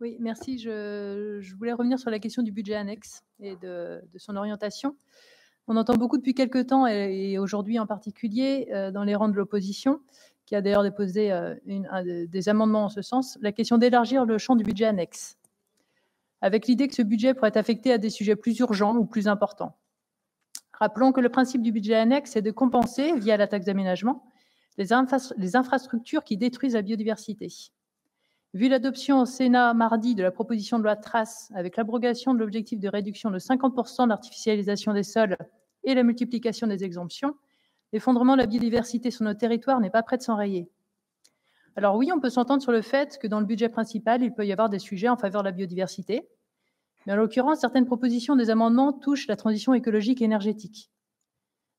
Oui, merci. Je voulais revenir sur la question du budget annexe et de son orientation. On entend beaucoup depuis quelque temps, et aujourd'hui en particulier, dans les rangs de l'opposition, qui a d'ailleurs déposé des amendements en ce sens, la question d'élargir le champ du budget annexe, avec l'idée que ce budget pourrait être affecté à des sujets plus urgents ou plus importants. Rappelons que le principe du budget annexe est de compenser, via la taxe d'aménagement, les infrastructures qui détruisent la biodiversité. Vu l'adoption au Sénat mardi de la proposition de loi Trace, avec l'abrogation de l'objectif de réduction de 50% de l'artificialisation des sols et la multiplication des exemptions, l'effondrement de la biodiversité sur nos territoires n'est pas prêt de s'enrayer. Alors oui, on peut s'entendre sur le fait que dans le budget principal, il peut y avoir des sujets en faveur de la biodiversité, mais en l'occurrence, certaines propositions des amendements touchent la transition écologique et énergétique.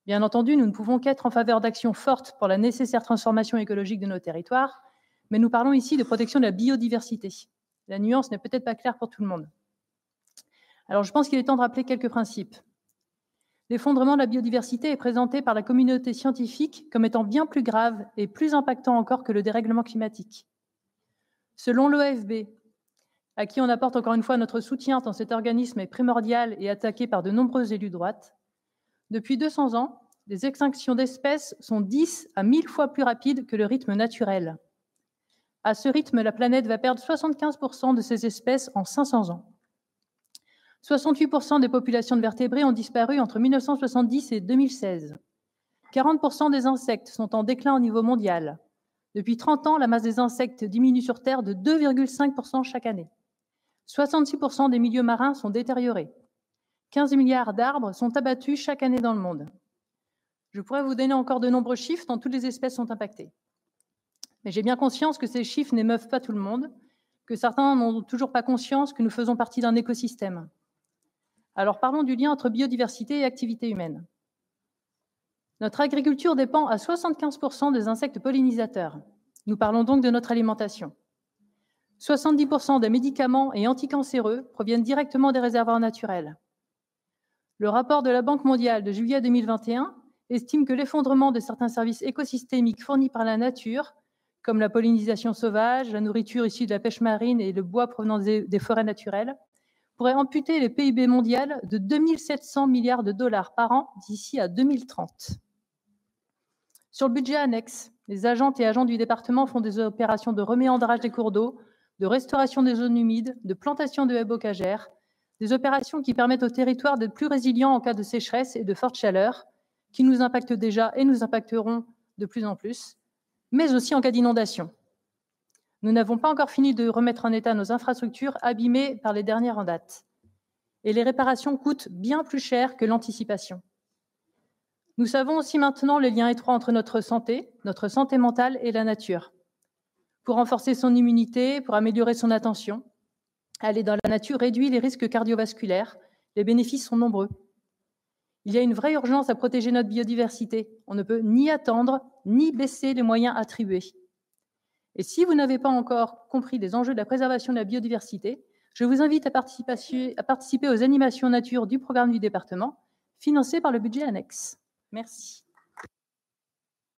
Bien entendu, nous ne pouvons qu'être en faveur d'actions fortes pour la nécessaire transformation écologique de nos territoires, mais nous parlons ici de protection de la biodiversité. La nuance n'est peut-être pas claire pour tout le monde. Alors je pense qu'il est temps de rappeler quelques principes. L'effondrement de la biodiversité est présenté par la communauté scientifique comme étant bien plus grave et plus impactant encore que le dérèglement climatique. Selon l'OFB, à qui on apporte encore une fois notre soutien tant cet organisme est primordial et attaqué par de nombreux élus de droite, depuis 200 ans, les extinctions d'espèces sont 10 à 1000 fois plus rapides que le rythme naturel. À ce rythme, la planète va perdre 75% de ses espèces en 500 ans. 68% des populations de vertébrés ont disparu entre 1970 et 2016. 40% des insectes sont en déclin au niveau mondial. Depuis 30 ans, la masse des insectes diminue sur Terre de 2,5% chaque année. 66% des milieux marins sont détériorés. 15 milliards d'arbres sont abattus chaque année dans le monde. Je pourrais vous donner encore de nombreux chiffres dont toutes les espèces sont impactées. Mais j'ai bien conscience que ces chiffres n'émeuvent pas tout le monde, que certains n'ont toujours pas conscience que nous faisons partie d'un écosystème. Alors parlons du lien entre biodiversité et activité humaine. Notre agriculture dépend à 75% des insectes pollinisateurs. Nous parlons donc de notre alimentation. 70% des médicaments et anticancéreux proviennent directement des réservoirs naturels. Le rapport de la Banque mondiale de juillet 2021 estime que l'effondrement de certains services écosystémiques fournis par la nature, comme la pollinisation sauvage, la nourriture issue de la pêche marine et le bois provenant des forêts naturelles, pourrait amputer le PIB mondial de 2700 milliards de dollars par an d'ici à 2030. Sur le budget annexe, les agentes et agents du département font des opérations de reméandrage des cours d'eau, de restauration des zones humides, de plantation de haies bocagères, des opérations qui permettent au territoire d'être plus résilient en cas de sécheresse et de forte chaleur, qui nous impactent déjà et nous impacteront de plus en plus, mais aussi en cas d'inondation. Nous n'avons pas encore fini de remettre en état nos infrastructures abîmées par les dernières en date. Et les réparations coûtent bien plus cher que l'anticipation. Nous savons aussi maintenant le lien étroit entre notre santé mentale et la nature. Pour renforcer son immunité, pour améliorer son attention, aller dans la nature réduit les risques cardiovasculaires. Les bénéfices sont nombreux. Il y a une vraie urgence à protéger notre biodiversité. On ne peut ni attendre, ni baisser les moyens attribués. Et si vous n'avez pas encore compris les enjeux de la préservation de la biodiversité, je vous invite à participer aux animations nature du programme du département, financé par le budget annexe. Merci.